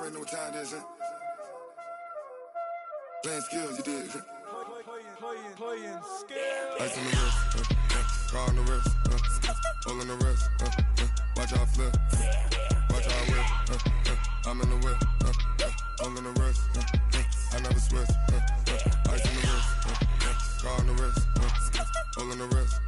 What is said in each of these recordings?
already know what time it is, huh? Playing skills, you did. Playing skills. Ice on the wrist, car on the wrist, hole in the wrist, watch out flip, watch out whip, I'm in the whip, hole in the wrist, I never switch, ice on the wrist, car on the wrist, hole in the wrist.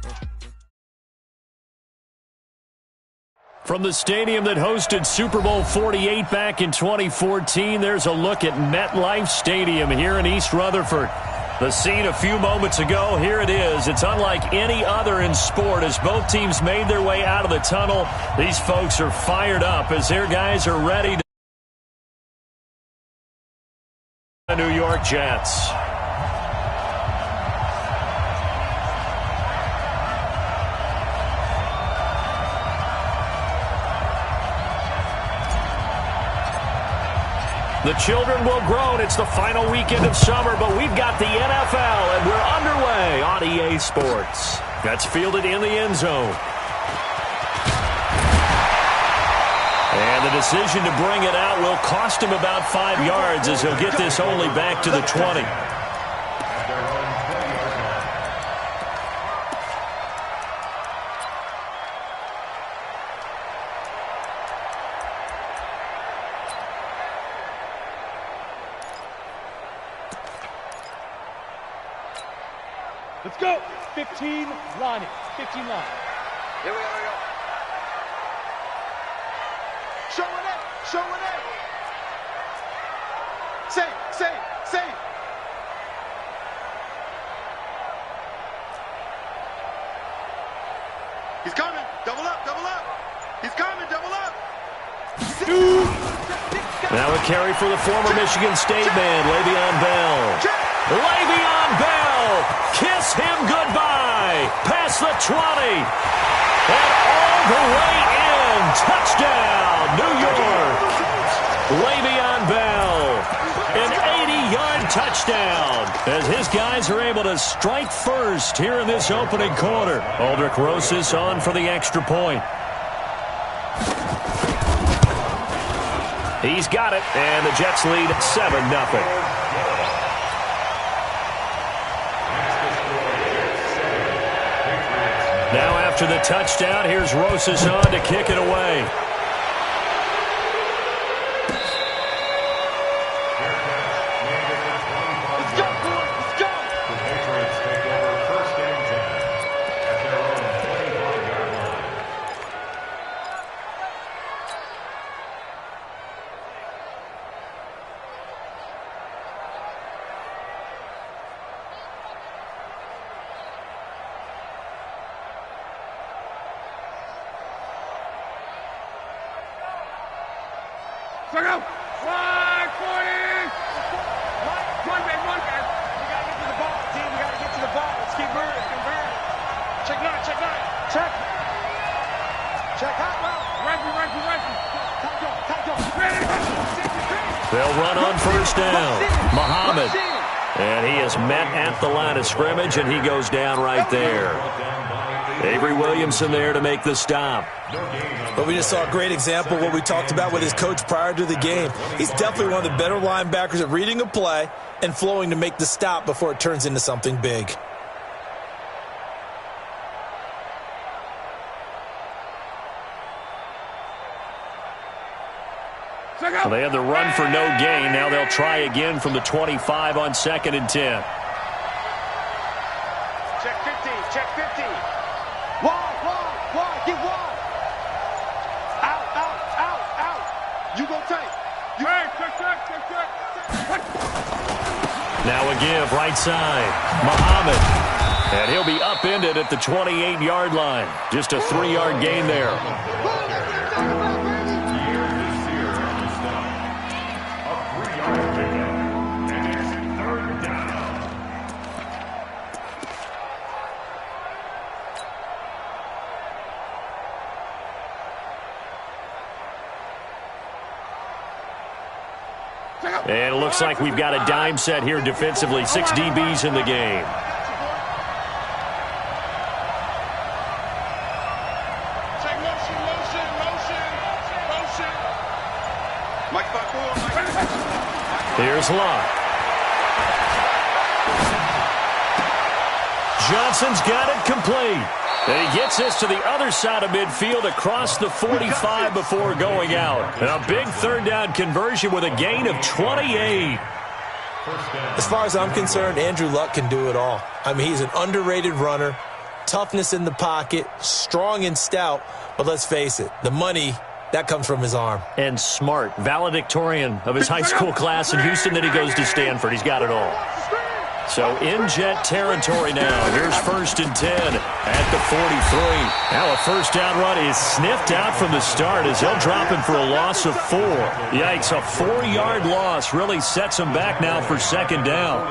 From the stadium that hosted Super Bowl 48 back in 2014, there's a look at MetLife Stadium here in East Rutherford. The scene a few moments ago, here it is. It's unlike any other in sport as both teams made their way out of the tunnel. These folks are fired up as their guys are ready to the New York Jets. The children will groan. It's the final weekend of summer, but we've got the NFL, and we're underway on EA Sports. That's fielded in the end zone. And the decision to bring it out will cost him about 5 yards as he'll get this only back to the 20. Let's go. 15 line. 15 line. Here we go. Showing it. Say. He's coming. Double up. He's coming. Double up. Now a carry for the former Michigan State man, Le'Veon Bell. Le'Veon Bell, kiss him goodbye. Past the 20. And all the way in. Touchdown, New York. Le'Veon Bell, an 80-yard touchdown as his guys are able to strike first here in this opening quarter. Aldrich Rosas on for the extra point. He's got it, and the Jets lead 7-0. Now after the touchdown, here's Rosas on to kick it away. Go! 540! Run, man. We gotta get to the ball, team. We gotta get to the ball. Let's keep moving. Check nine. Check hot route. Ready. They'll run on first down. Muhammad. And he is met at the line of scrimmage, and he goes down right there. Avery Williamson there to make the stop. But we just saw a great example of what we talked about with his coach prior to the game. He's definitely one of the better linebackers at reading a play and flowing to make the stop before it turns into something big. Well, they had the run for no gain. Now they'll try again from the 25 on 2nd and 10. Check 50. Wide. Get wide. Out. You go tight. Check. Now a give, right side. Muhammad. And he'll be upended at the 28-yard line. Just a 3-yard gain there. And it looks like we've got a dime set here defensively. 6 DBs in the game. Mike 5-4. Here's Luck. Johnson's got it complete. And he gets this to the other side of midfield across the 45 before going out. And a big third down conversion with a gain of 28. As far as I'm concerned, Andrew Luck can do it all. I mean, he's an underrated runner, toughness in the pocket, strong and stout. But let's face it, the money, that comes from his arm. And smart, valedictorian of his high school class in Houston. Then he goes to Stanford. He's got it all. So in Jet territory now. Here's 1st and 10 at the 43. Now a first down run is sniffed out from the start as they'll drop him for a loss of 4. Yikes, a 4-yard loss really sets him back now for 2nd down.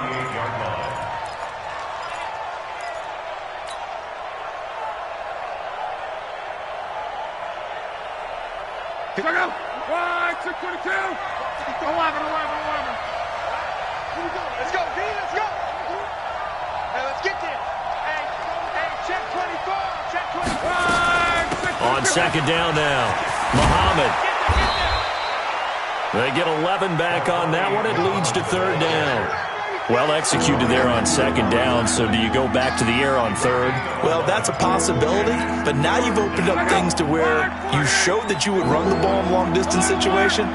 Here we go. 622. 11. Here we go. Let's go, D. Let's go. Hey, let's get there. Hey, check 24. Check 25. On 2nd down now, Muhammad. They get 11 back on that one. It leads to 3rd down. Well executed there on 2nd down, so do you go back to the air on 3rd? Well, that's a possibility, but now you've opened up things to where you showed that you would run the ball in long-distance situation.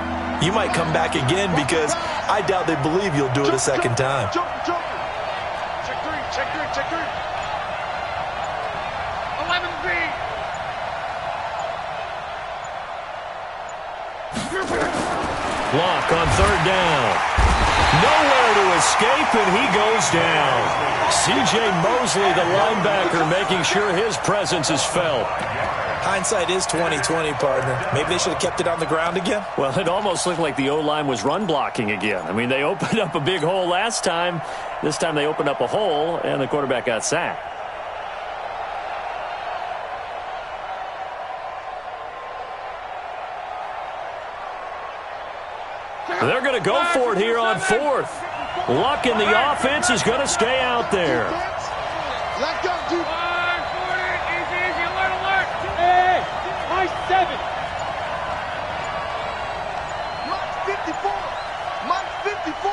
You might come back again because I doubt they believe you'll do it a 2nd time. Check 3. 11B. Block on 3rd down. Nowhere to escape, and he goes down. C.J. Mosley, the linebacker, making sure his presence is felt. Hindsight is 20/20, partner. Maybe they should have kept it on the ground again. Well, it almost looked like the O-line was run blocking again. I mean, they opened up a big hole last time. This time they opened up a hole, and the quarterback got sacked. They're going to go for it here on 4th. Luck in the offense is going to stay out there. Let's go, dude. Easy, alert. Hey, my 7. Mike's 54.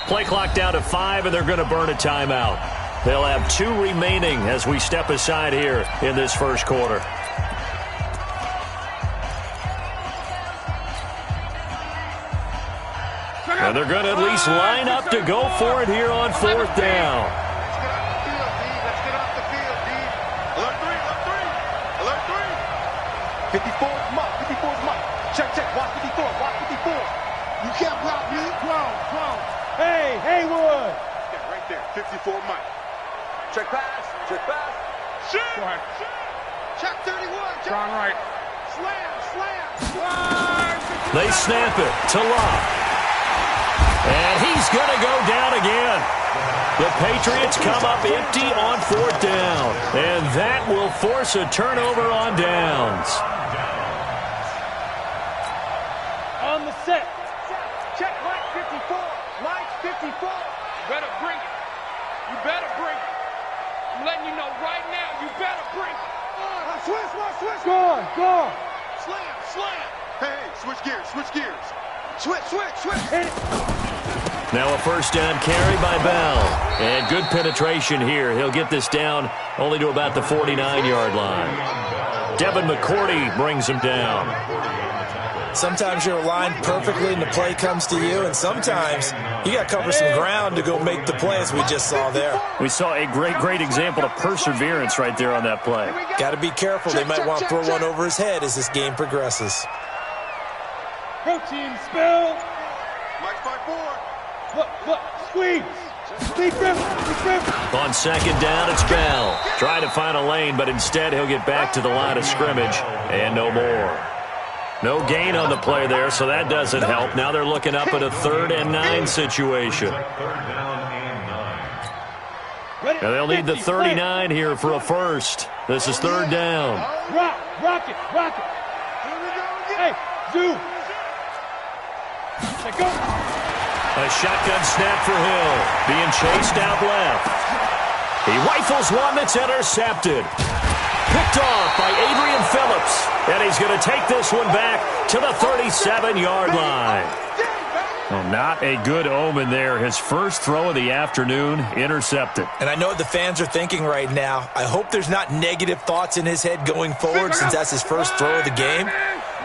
Play clock down to 5, and they're going to burn a timeout. They'll have 2 remaining as we step aside here in this first quarter. And they're going to at least line up to go for it here on 4th down. Let's get off the field, D. Alert 3. 54 is Mike. 54 is Mike. Check. Watch 54. You can't block me. 12. Hey, Haywood. Yeah, right there. 54 Mike. Check pass. Shoot. Go ahead. Check 31. Strong right. Slam. They snap it to Luck. And he's going to go down again. The Patriots come up empty on 4th down. And that will force a turnover on downs. On the set. Check Mike 54. Mike 54. Better bring it. You better bring it. I'm letting you know right now, you better bring it. Switch. Go on. Slam. Hey, switch gears. Switch. Now a first down carry by Bell. And good penetration here. He'll get this down only to about the 49-yard line. Devin McCourty brings him down. Sometimes you're aligned perfectly and the play comes to you, and sometimes you got to cover some ground to go make the play, as we just saw there. We saw a great example of perseverance right there on that play. Got to be careful. They might want to throw one over his head as this game progresses. Protein spill. Mike's 5-4. Look. Squeeze. On 2nd down, it's Bell. Trying to find a lane, but instead he'll get back to the line of scrimmage. And no more. No gain on the play there, so that doesn't help. Now they're looking up at a 3rd and 9 situation. And they'll need the 39 here for a first. This is 3rd down. Rock it. Hey, zoom. Go. A shotgun snap for Hill. Being chased out left. He rifles one that's intercepted. Picked off by Adrian Phillips. And he's going to take this one back to the 37-yard line. Well, not a good omen there. His first throw of the afternoon intercepted. And I know what the fans are thinking right now. I hope there's not negative thoughts in his head going forward since that's his first throw of the game.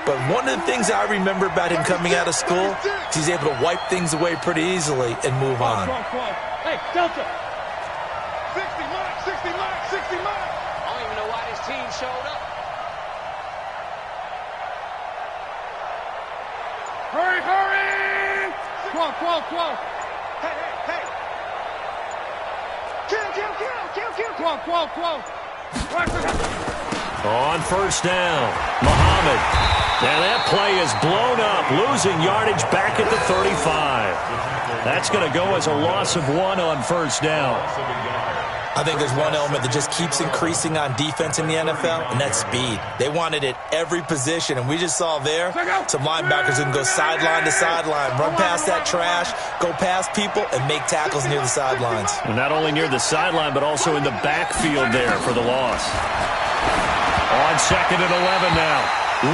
But one of the things I remember about him coming out of school is he's able to wipe things away pretty easily and move on. Hey, Delta. 60 miles, 60 miles, 60 miles. I don't even know why this team showed up. Hurry, hurry! Quo. Hey, hey, hey! Kill! Quo. On first down, Muhammad. And that play is blown up, losing yardage back at the 35. That's going to go as a loss of 1 on first down. I think there's one element that just keeps increasing on defense in the NFL, and that's speed. They want it at every position, and we just saw there some linebackers who can go sideline to sideline, run past that trash, go past people, and make tackles near the sidelines. And not only near the sideline, but also in the backfield there for the loss. On 2nd and 11 now.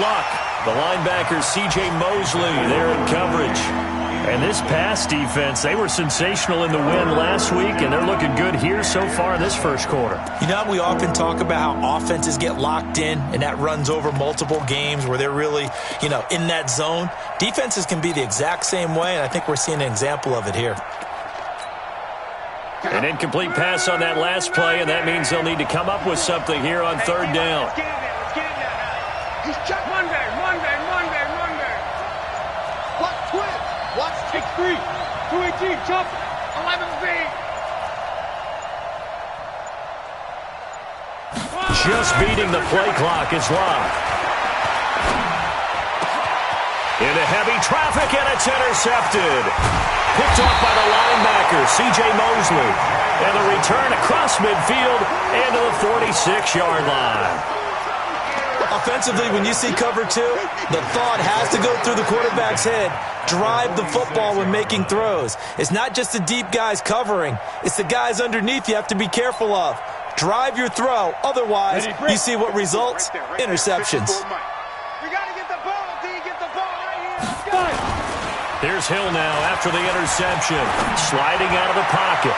Luck, the linebacker C.J. Mosley there in coverage. And this pass defense, they were sensational in the win last week, and they're looking good here so far in this first quarter. You know, we often talk about how offenses get locked in, and that runs over multiple games where they're really, in that zone. Defenses can be the exact same way, and I think we're seeing an example of it here. An incomplete pass on that last play, and that means they'll need to come up with something here on third down. Let's get in there now. He's check Monday. Watch, take 3. 218, jump. 11Z. Just beating the play clock is Locke. Into heavy traffic, and it's intercepted. Picked off by the linebacker, C.J. Mosley. And the return across midfield and to the 46-yard line. Offensively, when you see cover 2, the thought has to go through the quarterback's head. Drive the football when making throws. It's not just the deep guys covering. It's the guys underneath you have to be careful of. Drive your throw. Otherwise, you see what results? Interceptions. We got to get the ball, D. Get the ball right here. Here's Hill now after the interception. Sliding out of the pocket.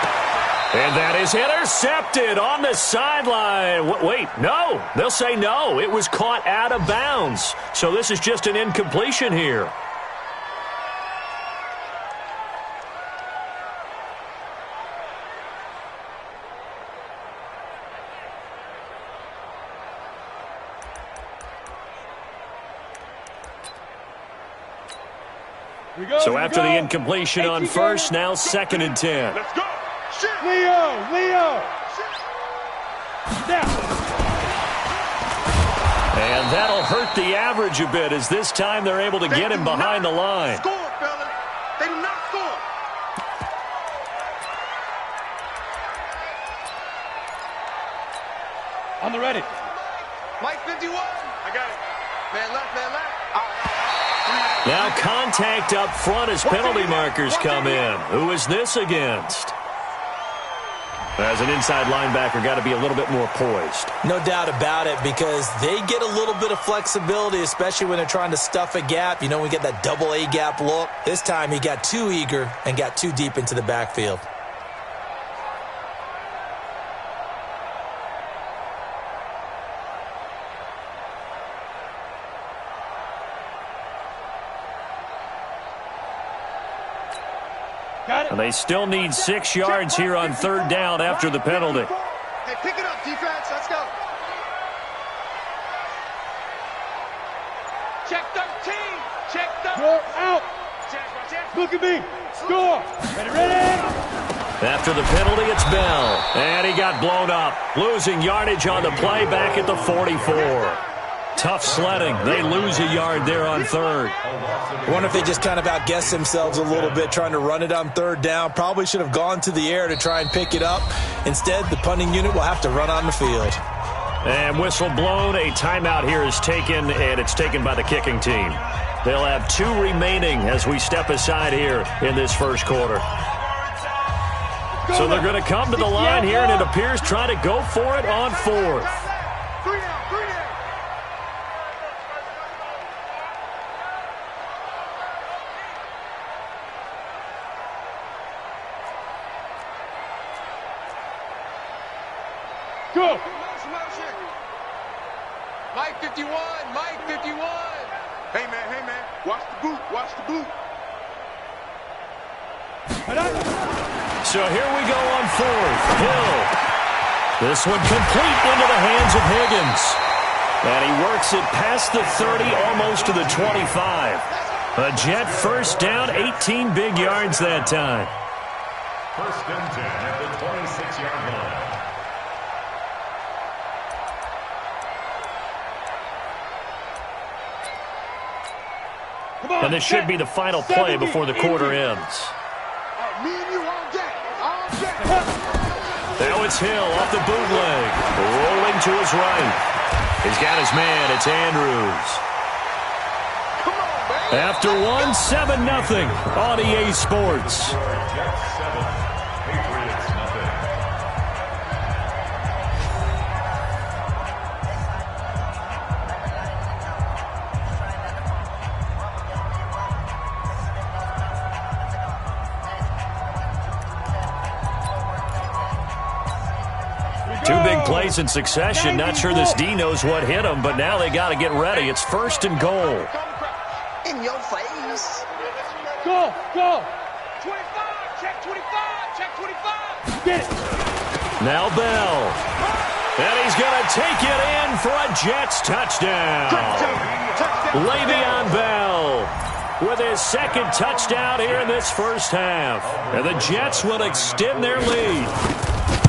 And that is intercepted on the sideline. Wait, no. They'll say no. It was caught out of bounds. So this is just an incompletion here. So after the incompletion on first, now 2nd and 10. Let's go. Leo. Step. And that'll hurt the average a bit as this time they're able to get him behind the line. Score, fellas. They do not score. On the ready. Mike 51. I got it. Man left. Now contact up front as penalty markers come in. Who is this against? As an inside linebacker, got to be a little bit more poised. No doubt about it, because they get a little bit of flexibility, especially when they're trying to stuff a gap. We get that double A gap look. This time he got too eager and got too deep into the backfield. And they still need 6 yards here on third down after the penalty. Hey, pick it up, defense. Let's go. Check 13. Check 13. Score out. Look at me. Score. Ready. After the penalty, it's Bell. And he got blown up. Losing yardage on the play back at the 44. Tough sledding. They lose a yard there on third. I wonder if they just kind of outguessed themselves a little bit trying to run it on third down. Probably should have gone to the air to try and pick it up. Instead, the punting unit will have to run on the field. And whistle blown. A timeout here is taken, and it's taken by the kicking team. They'll have 2 remaining as we step aside here in this first quarter. So they're going to come to the line here, and it appears trying to go for it on fourth. Go. Mike 51, Mike 51. Hey, man, watch the boot, watch the boot. So here we go on fourth. Hill. This one complete into the hands of Higgins. And he works it past the 30, almost to the 25. A Jet first down, 18 big yards that time. First and 10 at the 26-yard line. And this should be the final play before the quarter ends. Me and you all day. Now it's Hill off the bootleg. Rolling to his right. He's got his man. It's Andrews. After one, 7-0 on EA Sports. Two big plays in succession. Not sure this D knows what hit him, but now they got to get ready. It's first and goal. In your face. Go. 25, check 25, check 25. Get it. Now Bell. And he's going to take it in for a Jets touchdown. Le'Veon Bell with his second touchdown here in this first half. And the Jets will extend their lead.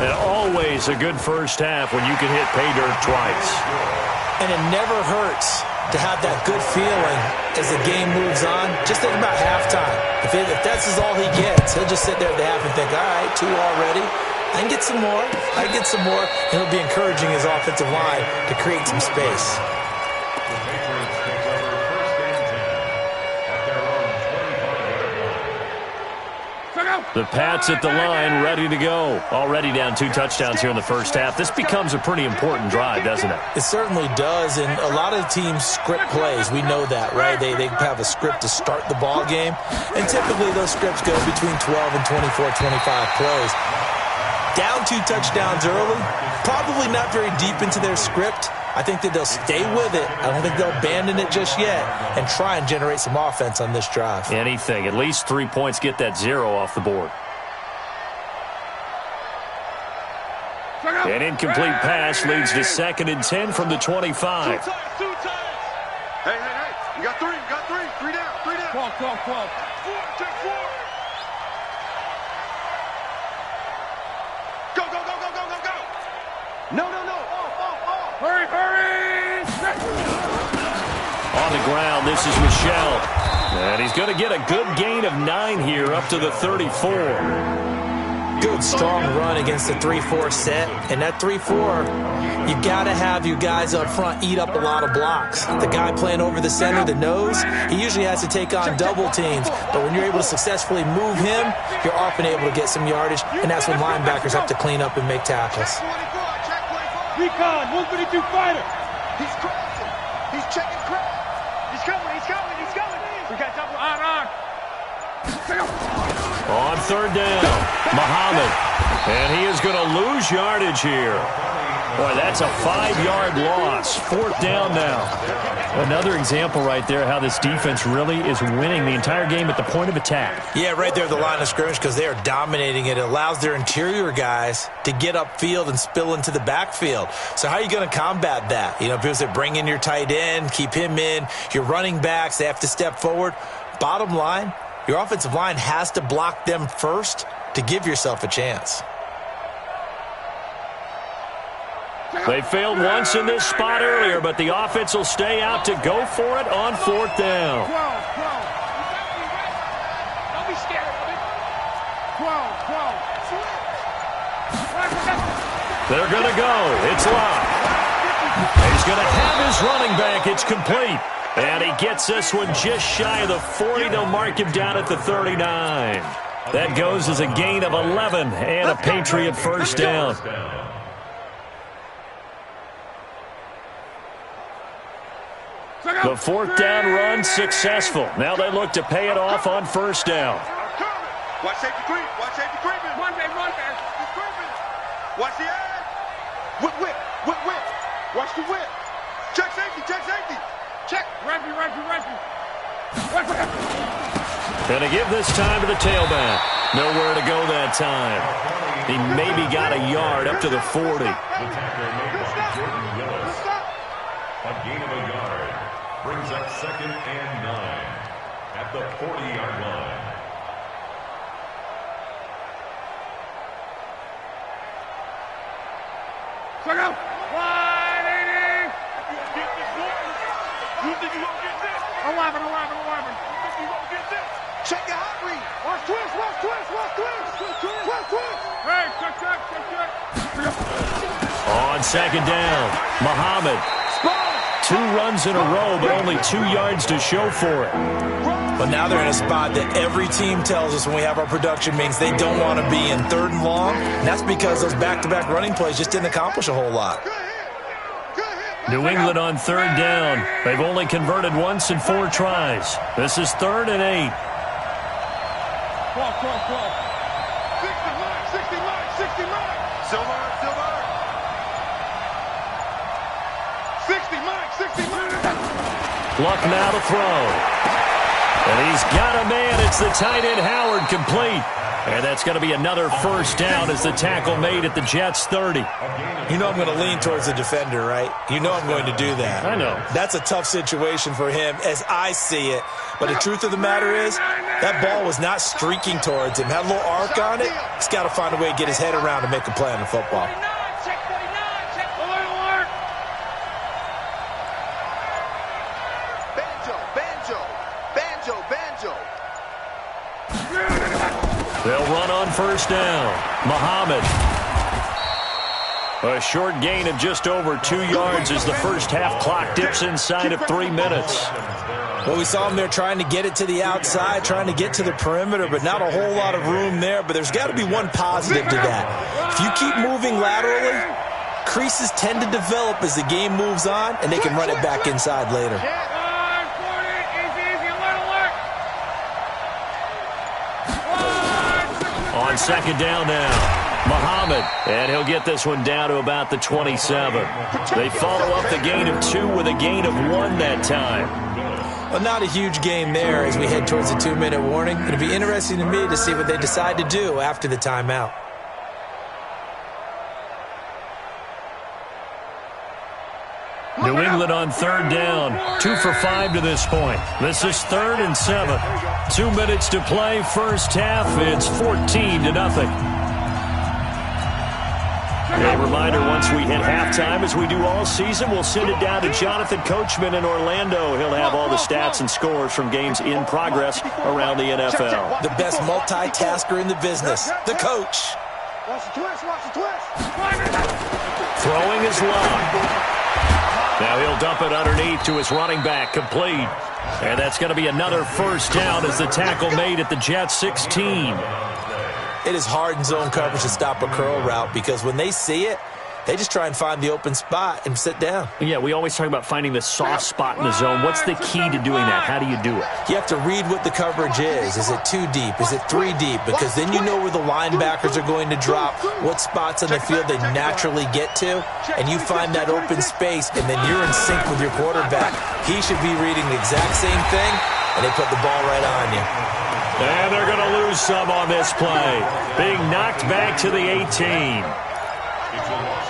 And always a good first half when you can hit pay dirt twice. And it never hurts to have that good feeling as the game moves on. Just think about halftime. If that's all he gets, he'll just sit there at the half and think, all right, 2 already. I can get some more. And he'll be encouraging his offensive line to create some space. The Pats at the line, ready to go. Already down 2 touchdowns here in the first half. This becomes a pretty important drive, doesn't it? It certainly does, and a lot of teams script plays. We know that, right? They have a script to start the ball game, and typically those scripts go between 12 and 24, 25 plays. Down 2 touchdowns early, probably not very deep into their script. I think that they'll stay with it. I don't think they'll abandon it just yet and try and generate some offense on this drive. Anything. At least 3 points, get that 0 off the board. An incomplete pass leads to 2nd and 10 from the 25. Two times. Hey. You got 3. 3 down. 12. 4, check 4. Go. No. Hurry. On the ground, this is Michelle. And he's going to get a good gain of 9 here up to the 34. Good, strong run against the 3-4 set. And that 3-4, you got to have your guys up front eat up a lot of blocks. The guy playing over the center, the nose, he usually has to take on double teams. But when you're able to successfully move him, you're often able to get some yardage. And that's when linebackers have to clean up and make tackles. Recon, 152 fighter. He's crossing. He's checking crowd. He's coming. We got double on. On 3rd down, Muhammad. And he is going to lose yardage here. Boy, that's a 5-yard loss. 4th down now. Another example right there how this defense really is winning the entire game at the point of attack. Yeah, right there at the line of scrimmage because they are dominating it. It allows their interior guys to get upfield and spill into the backfield. So how are you going to combat that? You know, people say bring in your tight end, keep him in. Your running backs, they have to step forward. Bottom line, your offensive line has to block them first to give yourself a chance. They failed once in this spot earlier, but the offense will stay out to go for it on 4th down. 12. Don't be scared of it. 12. They're going to go. It's locked. He's going to have his running back. It's complete. And he gets this one just shy of the 40. They'll mark him down at the 39. That goes as a gain of 11 and a Patriot first down. The 4th down run successful. Now they look to pay it off on 1st down. Watch safety creep. Run there. Watch the edge. Whip. And to give this time to the tailback. Nowhere to go that time. He maybe got a yard up to the 40. The tackle made by Jordan Willis. A gain of a yard brings up 2nd and 9 at the 40-yard line. Check out. 180. You think you gonna get this? 11. You think you gonna get this? Check your hot read. Watch twist. Hey, check. On 2nd down, Muhammad. 2 runs in a row, but only 2 yards to show for it. But now they're in a spot that every team tells us when we have our production meetings they don't want to be in, 3rd and long. And that's because those back-to-back running plays just didn't accomplish a whole lot. New England on 3rd down. They've only converted once in 4 tries. This is 3rd and 8. 60 Mike. Silver. 60 Mike. Luck now to throw. And he's got a man. It's the tight end Howard, complete. And that's going to be another 1st down as the tackle made at the Jets' 30. You know I'm going to lean towards the defender, right? You know I'm going to do that. I know. That's a tough situation for him as I see it. But the truth of the matter is, that ball was not streaking towards him. Had a little arc on it. He's got to find a way to get his head around and make a play on the football. Banjo. They'll run on 1st down. Muhammad. A short gain of just over 2 yards as the first half clock dips inside of 3 minutes. Well, we saw him there trying to get it to the outside, trying to get to the perimeter, but not a whole lot of room there. But there's got to be one positive to that. If you keep moving laterally, creases tend to develop as the game moves on, and they can run it back inside later. On 2nd down now, Muhammad, and he'll get this one down to about the 27. They follow up the gain of 2 with a gain of 1 that time. Well, not a huge gain there as we head towards the 2-minute warning. It'll be interesting to me to see what they decide to do after the timeout. New England on 3rd down, 2 for 5 to this point. This is 3rd and 7. 2 minutes to play, first half. It's 14-0. A reminder, once we hit halftime, as we do all season, we'll send it down to Jonathan Coachman in Orlando. He'll have all the stats and scores from games in progress around the NFL. The best multitasker in the business, the coach. Watch the twist. Throwing his line. Now he'll dump it underneath to his running back, complete. And that's going to be another 1st down as the tackle made at the Jets' 16. It is hard in zone coverage to stop a curl route because when they see it, they just try and find the open spot and sit down. Yeah, we always talk about finding the soft spot in the zone. What's the key to doing that? How do you do it? You have to read what the coverage is. Is it 2 deep? Is it 3 deep? Because then you know where the linebackers are going to drop, what spots on the field they naturally get to, and you find that open space, and then you're in sync with your quarterback. He should be reading the exact same thing, and they put the ball right on you. And they're going to lose some on this play. Being knocked back to the 18.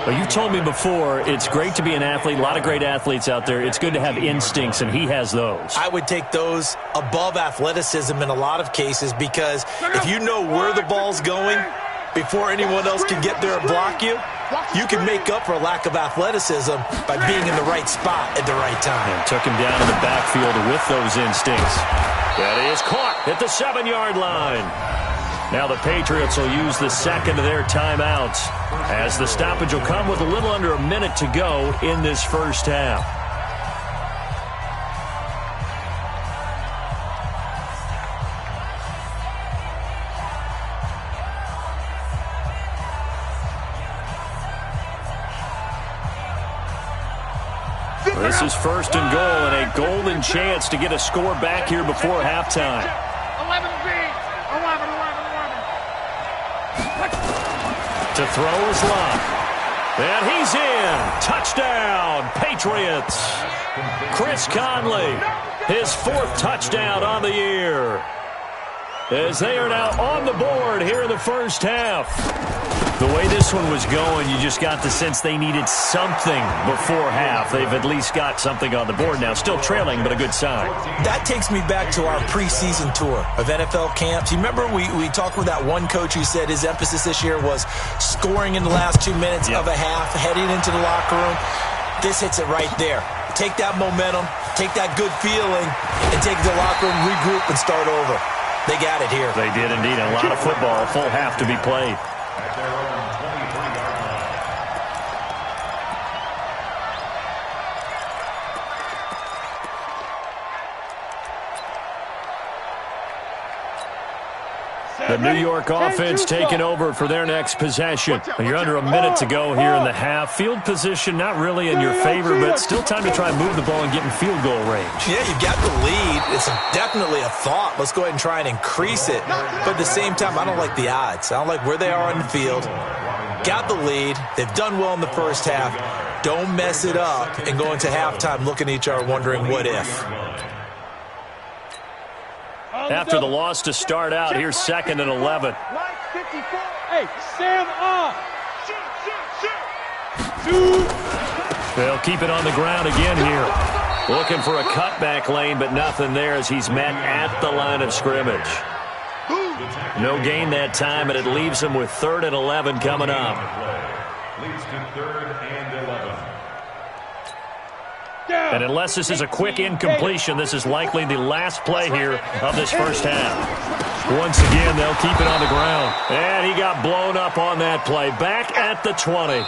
Well, you told me before, it's great to be an athlete. A lot of great athletes out there. It's good to have instincts, and he has those. I would take those above athleticism in a lot of cases because if you know where the ball's going before anyone else can get there and block you, you can make up for a lack of athleticism by being in the right spot at the right time. And took him down in the backfield with those instincts. That is caught at the 7-yard line. Now the Patriots will use the second of their timeouts as the stoppage will come with a little under a minute to go in this first half. This is 1st and goal and a golden chance to get a score back here before halftime. 11. To throw his line. And he's in. Touchdown, Patriots. Chris Conley, his 4th touchdown on the year. as they are now on the board here in the first half. The way this one was going, you just got the sense they needed something before half. They've at least got something on the board now. Still trailing, but a good sign. That takes me back to our preseason tour of NFL camps. You remember we talked with that one coach who said his emphasis this year was scoring in the last 2 minutes of a half, heading into the locker room. This hits it right there. Take that momentum, take that good feeling, and take it to the locker room, regroup, and start over. They got it here. They did indeed. A lot of football, a full half to be played. At their own 23-yard line. The New York offense taking over for their next possession. You're under a minute to go here in the half. Field position not really in your favor, but still time to try and move the ball and get in field goal range. Yeah, you've got the lead. It's definitely a thought. Let's go ahead and try and increase it. But at the same time, I don't like the odds. I don't like where they are on the field. Got the lead. They've done well in the first half. Don't mess it up and go into halftime looking at each other wondering what if. After the loss to start out, here's 2nd and 11. Hey, stand up. They'll keep it on the ground again here. Looking for a cutback lane, but nothing there as he's met at the line of scrimmage. No gain that time, and it leaves him with 3rd and 11 coming up. Leads to 3rd and 11. And unless this is a quick incompletion, this is likely the last play here of this first half. Once again, they'll keep it on the ground. And he got blown up on that play. Back at the 20.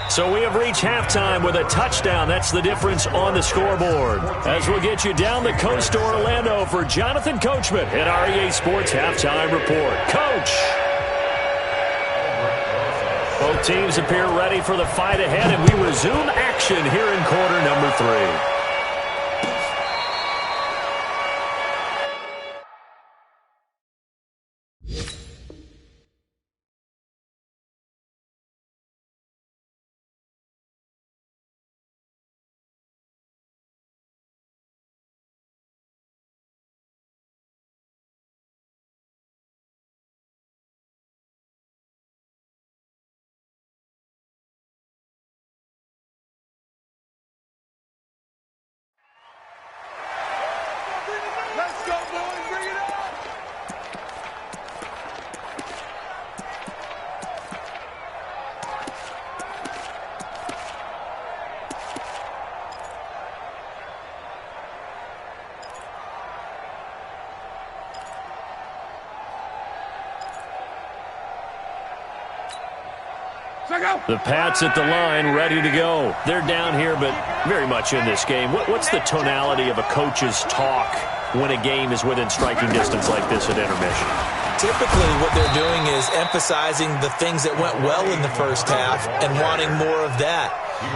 So we have reached halftime with a touchdown. That's the difference on the scoreboard. As we'll get you down the coast to Orlando for Jonathan Coachman at our EA Sports Halftime Report. Coach! Both teams appear ready for the fight ahead, and we resume action here in quarter number 3. Let's go, boys. Bring it up. The Pats at the line, ready to go. They're down here, but very much in this game. What's the tonality of a coach's talk when a game is within striking distance like this at intermission? Typically, what they're doing is emphasizing the things that went well in the first half and wanting more of that.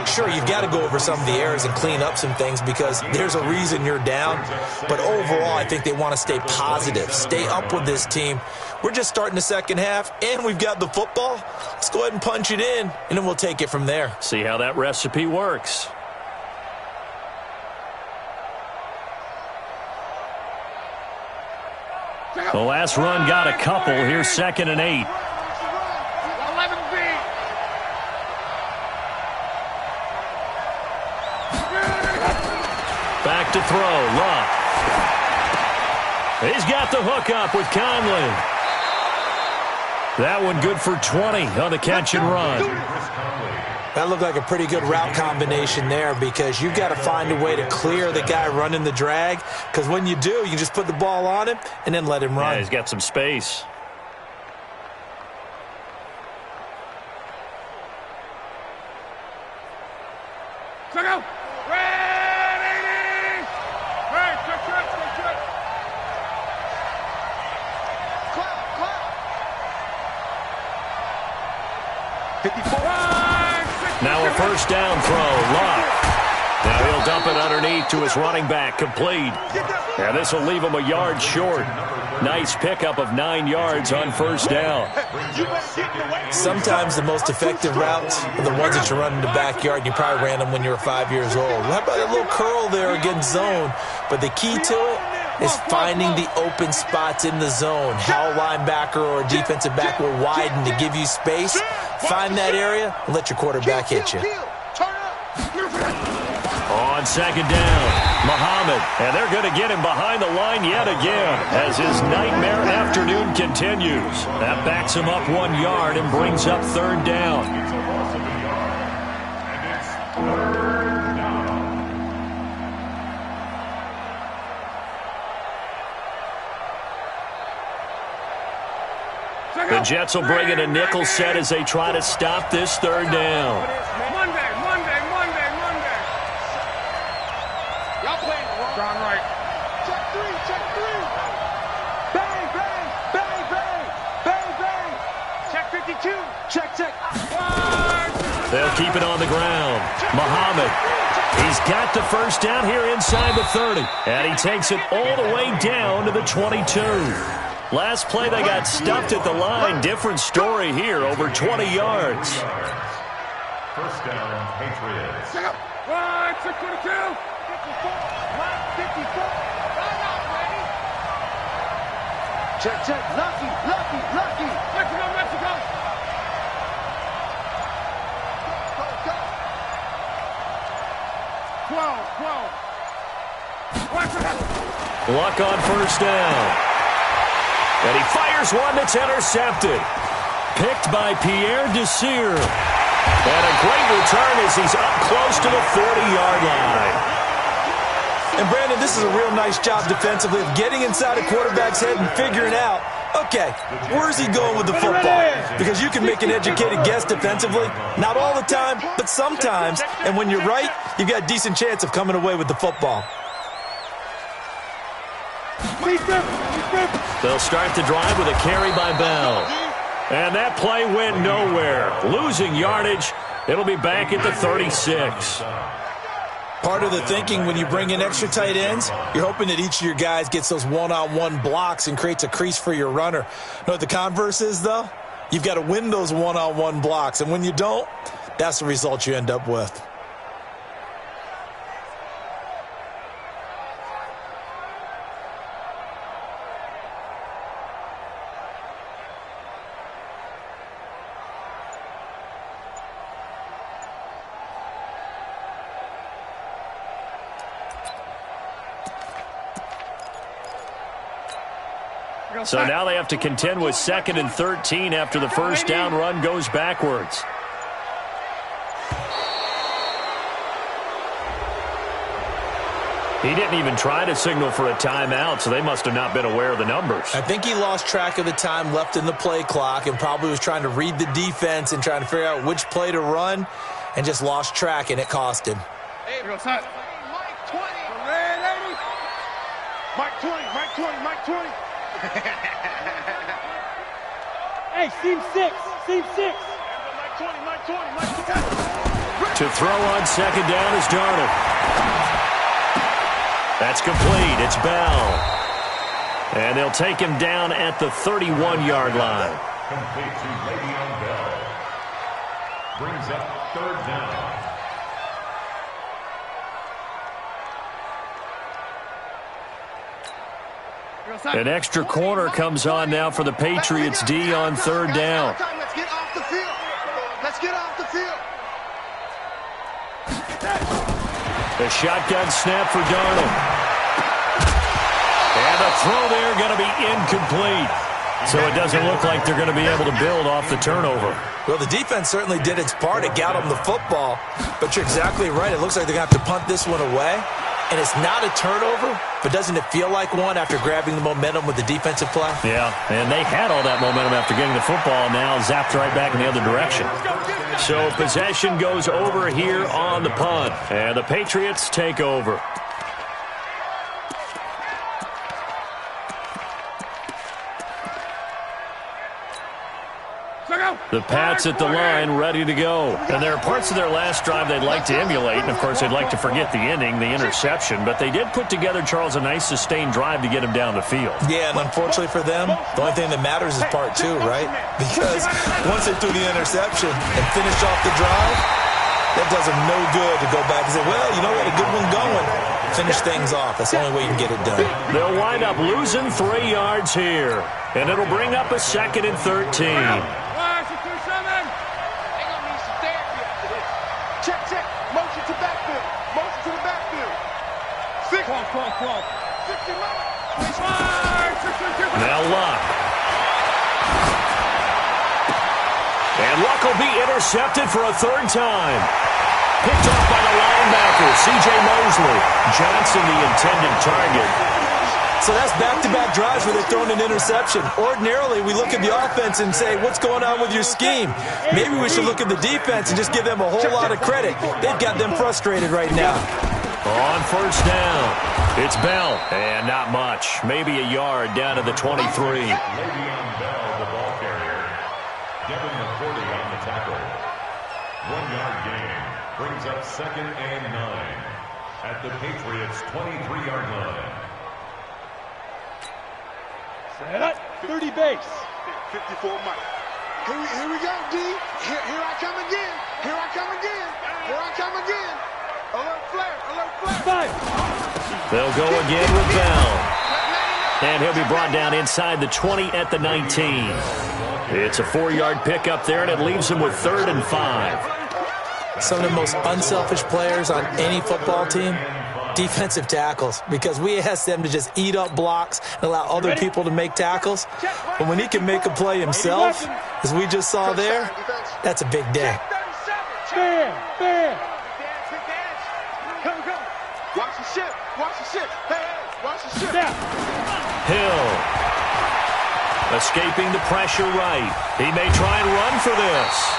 Sure, you've got to go over some of the errors and clean up some things because there's a reason you're down. But overall, I think they want to stay positive, stay up with this team. We're just starting the second half, and we've got the football. Let's go ahead and punch it in, and then we'll take it from there. See how that recipe works. The last run got a couple. Here's 2nd and 8. 11B. Back to throw. Luck. He's got the hook up with Conley. That one good for 20 on the catch and run. That looked like a pretty good route combination there because you've got to find a way to clear the guy running the drag because when you do, you can just put the ball on him and then let him run. Yeah, he's got some space. Check out. Ready. Hey, check. Clap. 54. Now a first down throw. Luck. Now he'll dump it underneath to his running back. Complete. And this will leave him a yard short. Nice pickup of 9 yards on first down. Sometimes the most effective routes are the ones that you run in the backyard. You probably ran them when you were 5 years old. How about a little curl there against zone? But the key to it, is finding the open spots in the zone. How a linebacker or a defensive back will widen to give you space. Find that area and let your quarterback hit you. On second down, Muhammad. And they're going to get him behind the line yet again as his nightmare afternoon continues. That backs him up 1 yard and brings up third down. It's a loss of a yard. And it's third down. The Jets will bring in a nickel set as they try to stop this third down. Monday. Y'all playing the wrong. John Wright. Check three. Bang, bang, bang, bang, bang, bang. Check 52. Check. They'll keep it on the ground. Muhammad. He's got the first down here inside the 30. And he takes it all the way down to the 22. Last play, they got stuffed at the line. Different story here, over 20 yards. First down, Patriots. Check up. 622. 54. Line 54. I'm not ready. Check. Lucky. Mexico. Go. 12. Luck on first down. And he fires one that's intercepted. Picked by Pierre Desir. And a great return as he's up close to the 40-yard line. And Brandon, this is a real nice job defensively of getting inside a quarterback's head and figuring out, okay, where's he going with the football? Because you can make an educated guess defensively. Not all the time, but sometimes. And when you're right, you've got a decent chance of coming away with the football. They'll start the drive with a carry by Bell. And that play went nowhere. Losing yardage. It'll be back at the 36. Part of the thinking when you bring in extra tight ends, you're hoping that each of your guys gets those one-on-one blocks and creates a crease for your runner. You know what the converse is, though? You've got to win those one-on-one blocks. And when you don't, that's the result you end up with. So now they have to contend with 2nd and 13 after the first down run goes backwards. He didn't even try to signal for a timeout, so they must have not been aware of the numbers. I think he lost track of the time left in the play clock and probably was trying to read the defense and trying to figure out which play to run and just lost track, and it cost him. Hey, go set. Mike 20. Mike 20. Hey, seam 6. Mike 20. To throw on second down is Darnold. That's complete. It's Bell. And they'll take him down at the 31-yard line. Complete to Le'Veon Bell. Brings up third down. An extra corner comes on now for the Patriots D on third down. Let's get off the field. The shotgun snap for Darnold. And the throw there going to be incomplete. So it doesn't look like they're going to be able to build off the turnover. Well, the defense certainly did its part. It got them the football. But you're exactly right. It looks like they're going to have to punt this one away. And it's not a turnover, but doesn't it feel like one after grabbing the momentum with the defensive play? Yeah, and they had all that momentum after getting the football, now zapped right back in the other direction. So possession goes over here on the punt, and the Patriots take over. The Pats at the line, ready to go. And there are parts of their last drive they'd like to emulate, and of course they'd like to forget the ending, the interception, but they did put together, Charles, a nice sustained drive to get him down the field. Yeah, and unfortunately for them, the only thing that matters is part two, right? Because once they threw the interception and finished off the drive, that does them no good to go back and say, well, you know, we had a good one going. finish things off. That's the only way you can get it done. They'll wind up losing 3 yards here, and it'll bring up a 2nd and 13. Check. Motion to backfield. Motion to the backfield. 6. 60 Now Luck. And Luck will be intercepted for a 3rd time. Picked off by the linebacker, C.J. Mosley. Johnson, the intended target. So that's back-to-back drives where they're throwing an interception. Ordinarily, we look at the offense and say, what's going on with your scheme? Maybe we should look at the defense and just give them a whole lot of credit. They've got them frustrated right now. On 1st down, it's Bell. And not much. Maybe a yard down to the 23. Le'Veon Bell, the ball carrier. Given the 40 on the tackle. 1-yard gain brings up 2nd and 9 at the Patriots' 23-yard line. 30 base. 54 Mike. Here we go, D. Here I come again. Here I come again. Here I come again. Alert flare. Alert flare. 5. They'll go again with Bell. And he'll be brought down inside the 20 at the 19. It's a 4-yard pickup there, and it leaves him with 3rd and 5. Some of the most unselfish players on any football team, defensive tackles, because we ask them to just eat up blocks and allow other people to make tackles. But when he can make a play himself, as we just saw there, that's a big day. Bam. Come. Watch the ship. Watch the ship. Hey, watch the ship. Hill. Escaping the pressure right. He may try and run for this.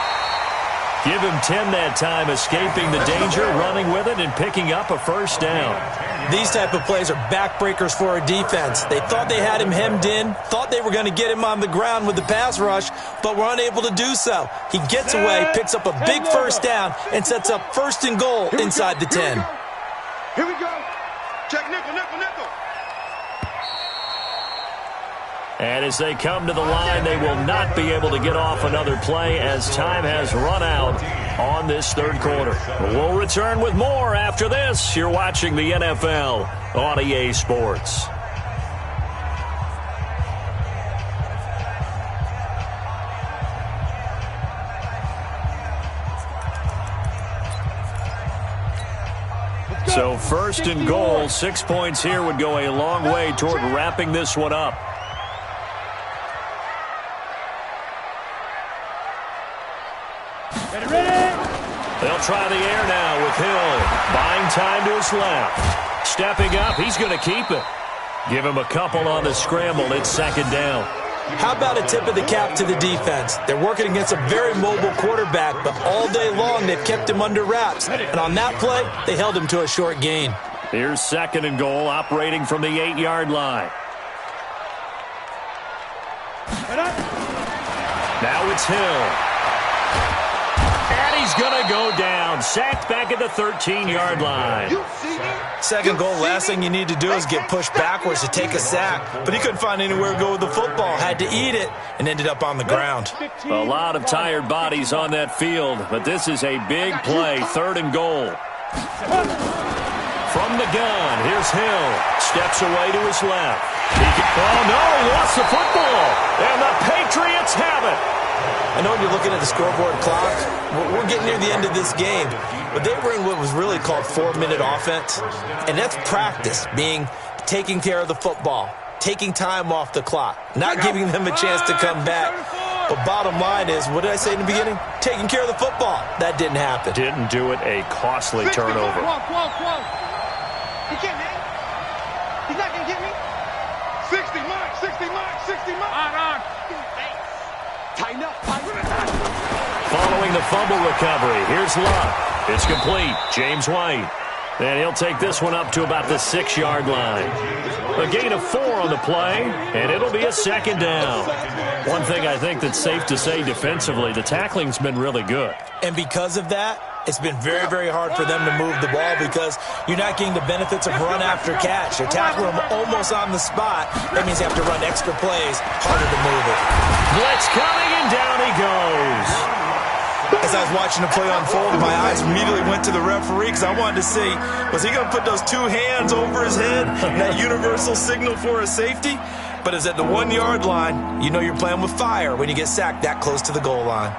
Give him 10 that time, escaping the danger, running with it, and picking up a 1st down. These type of plays are backbreakers for a defense. They thought they had him hemmed in, thought they were going to get him on the ground with the pass rush, but were unable to do so. He gets away, picks up a big 1st down, and sets up 1st and goal inside the 10. Here we go. Check nickel. And as they come to the line, they will not be able to get off another play as time has run out on this 3rd quarter. We'll return with more after this. You're watching the NFL on EA Sports. So 1st and goal, 6 points here would go a long way toward wrapping this one up. They'll try the air now with Hill. Buying time to his left. Stepping up, he's going to keep it. Give him a couple on the scramble. It's 2nd down. How about a tip of the cap to the defense? They're working against a very mobile quarterback, but all day long they've kept him under wraps. And on that play, they held him to a short gain. Here's 2nd and goal, operating from the 8-yard line. Now it's Hill. And he's going to go down. Sacked back at the 13-yard line. 2nd goal, last thing you need to do is get pushed backwards to take a sack. But he couldn't find anywhere to go with the football. Had to eat it and ended up on the ground. A lot of tired bodies on that field, but this is a big play. 3rd and goal. From the gun, here's Hill. Steps away to his left. Oh, no, he lost the football. And the Patriots have it. I know when you're looking at the scoreboard clock, we're getting near the end of this game, but they were in what was really called 4-minute offense, and that's practice, taking care of the football, taking time off the clock, not giving them a chance to come back. But bottom line is, what did I say in the beginning? Taking care of the football. That didn't happen. Didn't do it, a costly turnover. He can't, man. He's not going to get me. 60 Mike. On. Tighten up. Following the fumble recovery, here's Luck. It's complete. James White. And he'll take this one up to about the 6-yard line. A gain of 4 on the play, and it'll be a 2nd down. One thing I think that's safe to say defensively, the tackling's been really good. And because of that, it's been very, very hard for them to move the ball because you're not getting the benefits of run after catch. You're tackling them almost on the spot. That means you have to run extra plays, harder to move it. Blitz coming, and down he goes. As As I was watching the play unfold, my eyes immediately went to the referee because I wanted to see, was he going to put those two hands over his head, that universal signal for a safety? But it's at the 1 yard line. You know you're playing with fire when you get sacked that close to the goal line.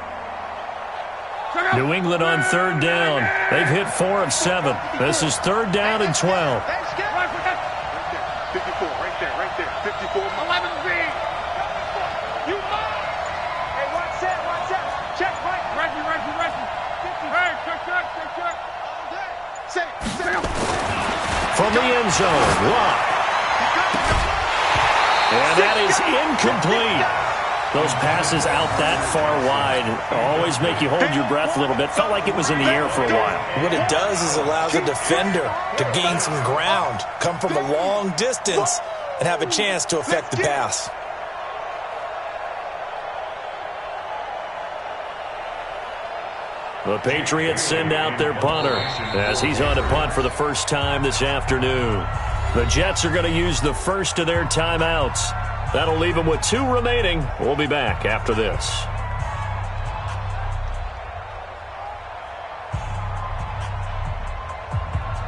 New England on third down. They've hit 4 of 7. This is third down and 12. 54, right there. 54. 11B. You move. Hey, watch that. Check right. Reggie. Hey, check. From the end zone, Locke. And that is incomplete. Those passes out that far wide always make you hold your breath a little bit. Felt like it was in the air for a while. What it does is allows a defender to gain some ground, come from a long distance, and have a chance to affect the pass. The Patriots send out their punter as he's on to punt for the first time this afternoon. The Jets are going to use the first of their timeouts. That'll leave them with 2 remaining. We'll be back after this.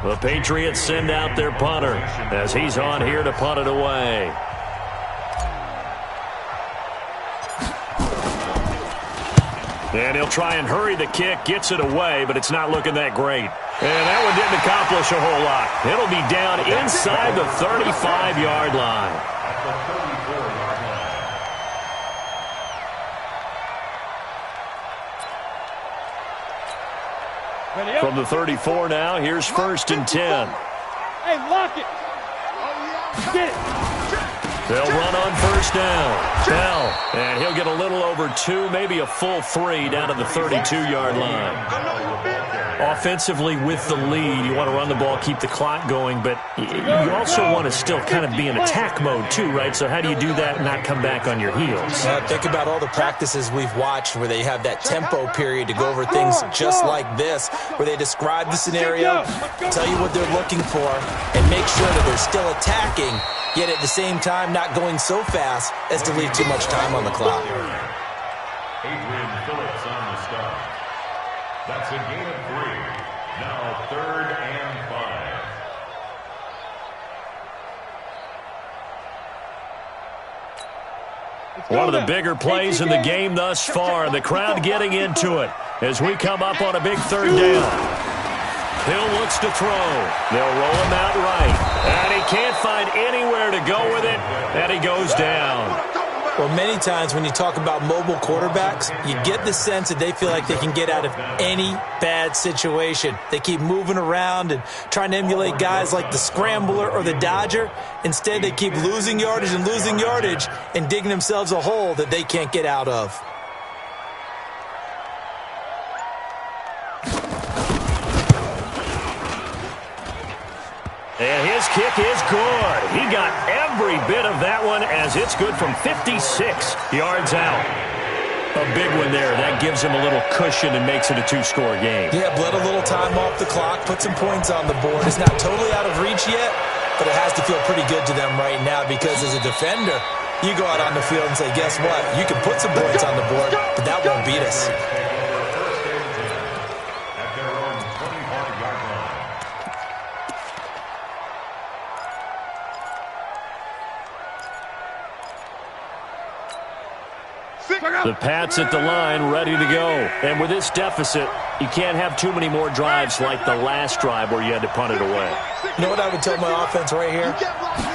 The Patriots send out their punter as he's on here to punt it away. And he'll try and hurry the kick, gets it away, but it's not looking that great. And that one didn't accomplish a whole lot. It'll be down inside the 35-yard line. From the 34 now, here's 1st and 10. Hey, lock it. Get it. They'll run on first down. Bell, and he'll get a little over 2, maybe a full 3 down to the 32-yard line. Offensively with the lead, you want to run the ball, keep the clock going, but you also want to still kind of be in attack mode too, right? So how do you do that and not come back on your heels? Think about all the practices we've watched where they have that tempo period to go over things just like this, where they describe the scenario, tell you what they're looking for, and make sure that they're still attacking, yet at the same time not going so fast as to leave too much time on the clock. Adrian Phillips on the stop. That's a gain of 3. Now 3rd and 5. One of the bigger plays in the game thus far. The crowd getting into it as we come up on a big 3rd down. Hill looks to throw. They'll roll him out right. And he can't find anywhere to go with it. And he goes down. Well, many times when you talk about mobile quarterbacks, you get the sense that they feel like they can get out of any bad situation. They keep moving around and trying to emulate guys like the Scrambler or the Dodger. Instead, they keep losing yardage and digging themselves a hole that they can't get out of. And his kick is good. He got every bit of that one as it's good from 56 yards out. A big one there. That gives him a little cushion and makes it a 2-score game. Yeah, bled a little time off the clock, put some points on the board. It's not totally out of reach yet, but it has to feel pretty good to them right now because as a defender, you go out on the field and say, guess what? You can put some points on the board, but that won't beat us. The Pats at the line, ready to go. And with this deficit, you can't have too many more drives like the last drive where you had to punt it away. You know what I would tell my offense right here?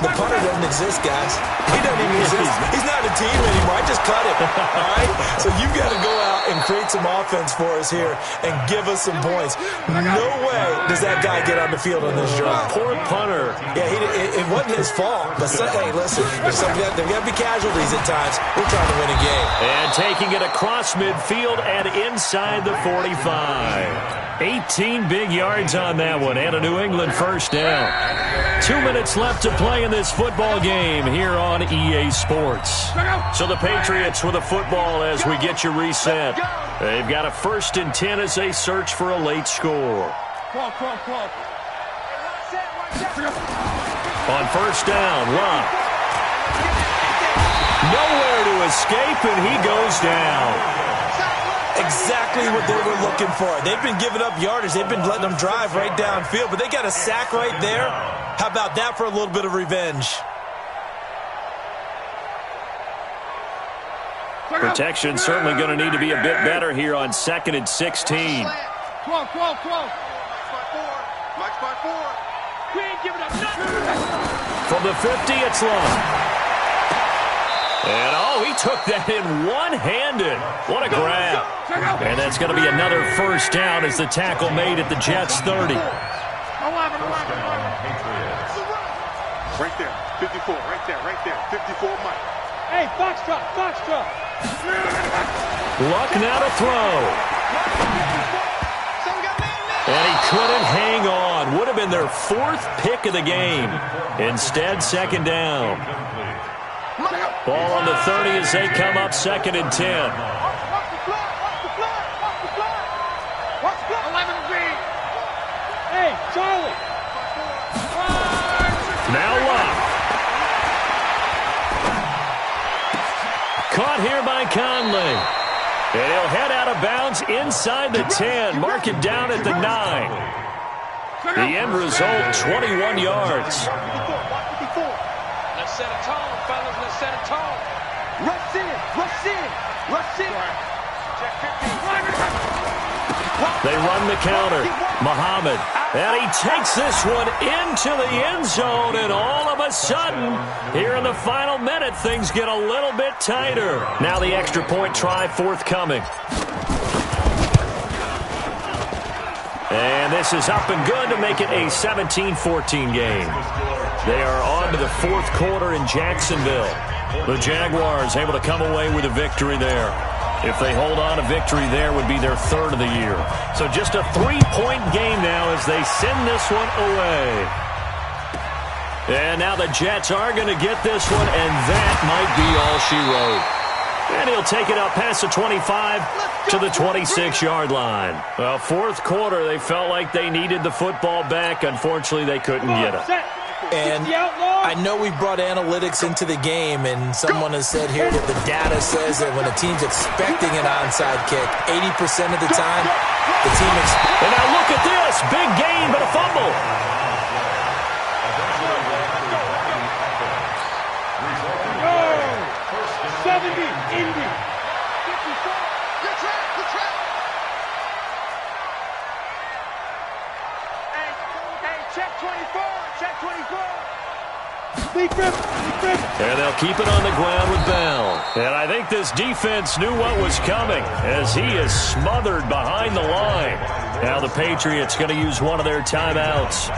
The punter doesn't exist, guys. He doesn't even exist. He's not a team anymore. I just cut him. All right? So you've got to go out and create some offense for us here and give us some points. No way does that guy get on the field on this drive. Poor punter. Yeah, it wasn't his fault. But, hey, listen, there's got to be casualties at times. We're trying to win a game. And taking it across midfield and inside the 45. 18 big yards on that one and a New England first down. 2 minutes left to play in this football game here on EA Sports. So the Patriots with a football as we get you reset. They've got a 1st and 10 as they search for a late score. On first down, Locke. Nowhere to escape, and he goes down. Exactly what they were looking for. They've been giving up yardage. They've been letting them drive right downfield, but they got a sack right there. How about that for a little bit of revenge? Protection certainly going to need to be a bit better here on 2nd and 16. 12. Mike's by 4. We ain't giving up nothing. From the 50, it's long. And, oh, he took that in one-handed. What a grab. And that's going to be another first down as the tackle made at the Jets' 30. 11. Right there, 54, right there, 54, Mike. Hey, Foxtrot. Luck now to throw. And he couldn't hang on. Would have been their 4th pick of the game. Instead, 2nd down. Ball on the 30 as they come up 2nd and 10. Hey, Charlie. Now Luck. Caught here by Conley. And he'll head out of bounds inside the 10. Mark him down at the 9. The end result, 21 yards. Let's set it tall, fellas. Let's set it tall. Rush in. Check 15. They run the counter. Muhammad. And he takes this one into the end zone. And all of a sudden, here in the final minute, things get a little bit tighter. Now the extra point try forthcoming. And this is up and good to make it a 17-14 game. They are on to the 4th quarter in Jacksonville. The Jaguars able to come away with a victory there. If they hold on, a victory there would be their 3rd of the year. So just a 3-point game now as they send this one away. And now the Jets are going to get this one, and that might be all she wrote. And he'll take it up past the 25 to the 26-yard line. Well, 4th quarter, they felt like they needed the football back. Unfortunately, they couldn't get it. And I know we brought analytics into the game, and someone has said here that the data says that when a team's expecting an onside kick, 80% of the time, the team expects. And now look at this. Big gain, but a fumble. 70, Indy. 54. Good track. Hey, check 24. Big grip. And they'll keep it on the ground with Bell. And I think this defense knew what was coming as he is smothered behind the line. Now the Patriots going to use one of their timeouts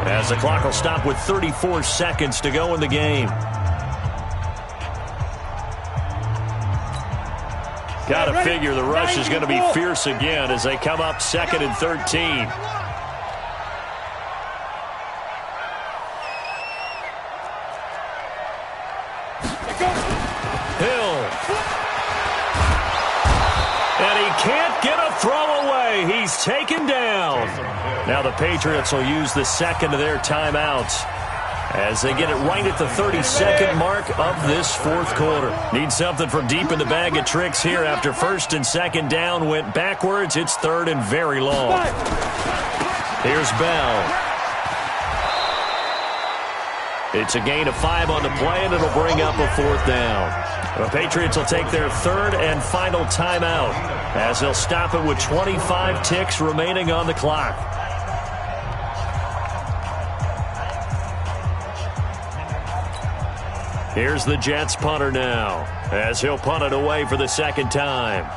as the clock will stop with 34 seconds to go in the game. Got to figure the rush is going to be fierce again as they come up 2nd and 13. Can't get a throw away. He's taken down. Now the Patriots will use the 2nd of their timeouts as they get it right at the 30-second mark of this 4th quarter. Need something from deep in the bag of tricks here after 1st and 2nd down went backwards. It's 3rd and very long. Here's Bell. It's a gain of 5 on the play, and it'll bring up a 4th down. The Patriots will take their 3rd and final timeout as they'll stop it with 25 ticks remaining on the clock. Here's the Jets punter now as he'll punt it away for the 2nd time.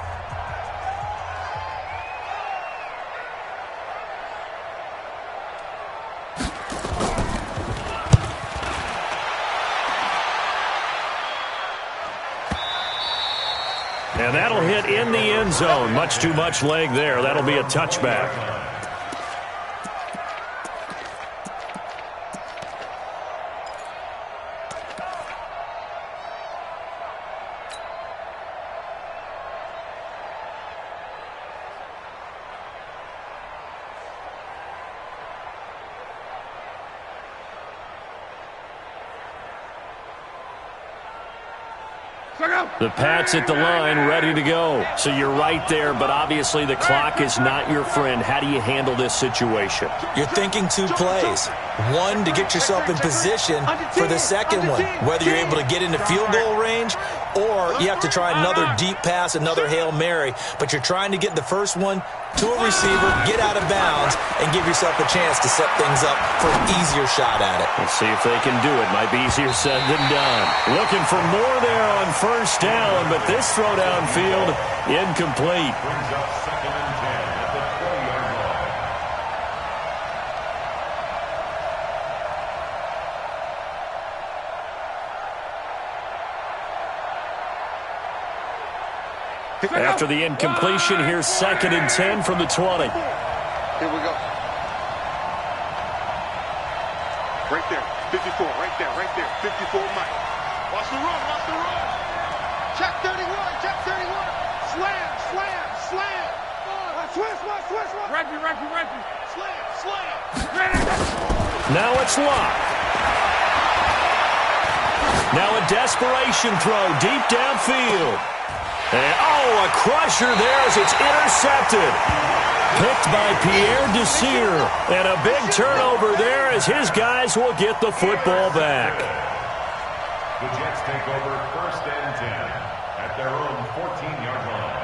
And that'll hit in the end zone. Much too much leg there. That'll be a touchback. The Pats at the line, ready to go. So you're right there, but obviously the clock is not your friend. How do you handle this situation? You're thinking 2 plays. One, to get yourself in position for the second one, whether you're able to get into field goal range or you have to try another deep pass, another Hail Mary. But you're trying to get the first one to a receiver, get out of bounds, and give yourself a chance to set things up for an easier shot at it. Let's see if they can do it. Might be easier said than done. Looking for more there on first down, but this throw downfield incomplete. Brings up 2nd and 10 at the 20-yard line. After the incompletion, here's 2nd and 10 from the 20. Here we go. Right there. 54. Right there. Right there. 54 Mike. Watch the run. Watch the run. Check 31. Check 31. Slam. Slam. Slam. Switch. Referee. Slam. Now it's locked. Now a desperation throw deep downfield. And, a crusher there as it's intercepted. Picked by Pierre Desir. And a big turnover there as his guys will get the football back. The Jets take over 1st and 10 at their own 14-yard line.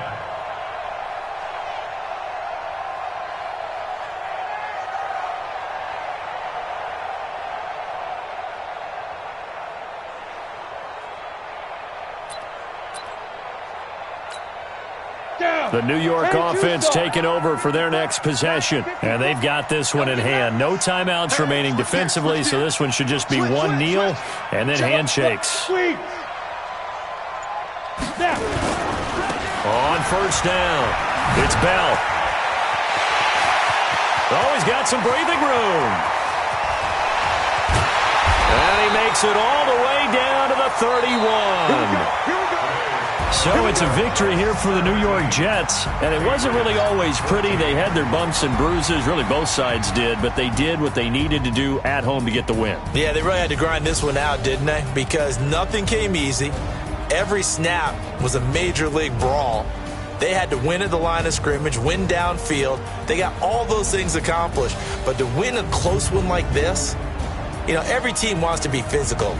The New York offense taking over for their next possession. And they've got this one in hand. No timeouts remaining defensively, so this one should just be one kneel and then handshakes. On first down, it's Bell. Oh, he's got some breathing room. And he makes it all the way down to the 31. So it's a victory here for the New York Jets, and it wasn't really always pretty. They had their bumps and bruises, really both sides did, but they did what they needed to do at home to get the win. Yeah, they really had to grind this one out, didn't they? Because nothing came easy. Every snap was a major league brawl. They had to win at the line of scrimmage, win downfield. They got all those things accomplished, but to win a close one like this, you know, every team wants to be physical.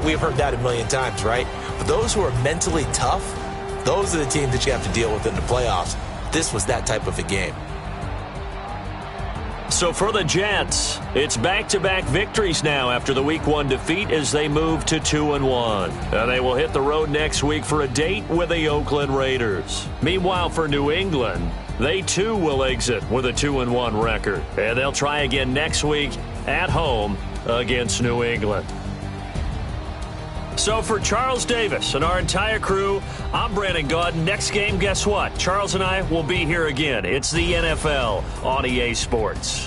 We've heard that a million times, right? But those who are mentally tough, those are the teams that you have to deal with in the playoffs. This was that type of a game. So for the Jets, it's back-to-back victories now after the Week 1 defeat as they move to 2-1. And they will hit the road next week for a date with the Oakland Raiders. Meanwhile, for New England, they too will exit with a 2-1 record. And they'll try again next week at home against New England. So for Charles Davis and our entire crew, I'm Brandon Gaudin. Next game, guess what? Charles and I will be here again. It's the NFL on EA Sports.